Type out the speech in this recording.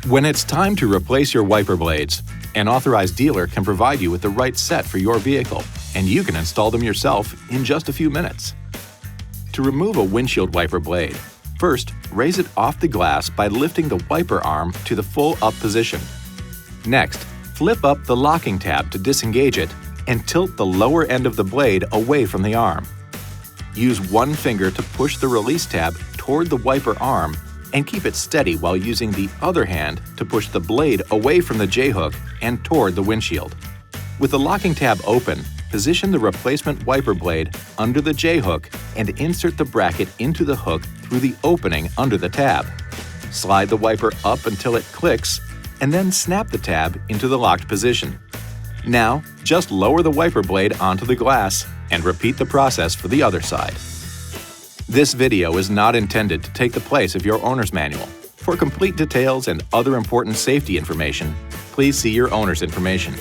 When it's time to replace your wiper blades, an authorized dealer can provide you with the right set for your vehicle, and you can install them yourself in just a few minutes. To remove a windshield wiper blade, first raise it off the glass by lifting the wiper arm to the full up position. Next, flip up the locking tab to disengage it and tilt the lower end of the blade away from the arm. Use one finger to push the release tab toward the wiper arm and keep it steady while using the other hand to push the blade away from the J-hook and toward the windshield. With the locking tab open, position the replacement wiper blade under the J-hook and insert the bracket into the hook through the opening under the tab. Slide the wiper up until it clicks, and then snap the tab into the locked position. Now, just lower the wiper blade onto the glass and repeat the process for the other side. This video is not intended to take the place of your owner's manual. For complete details and other important safety information, please see your owner's information.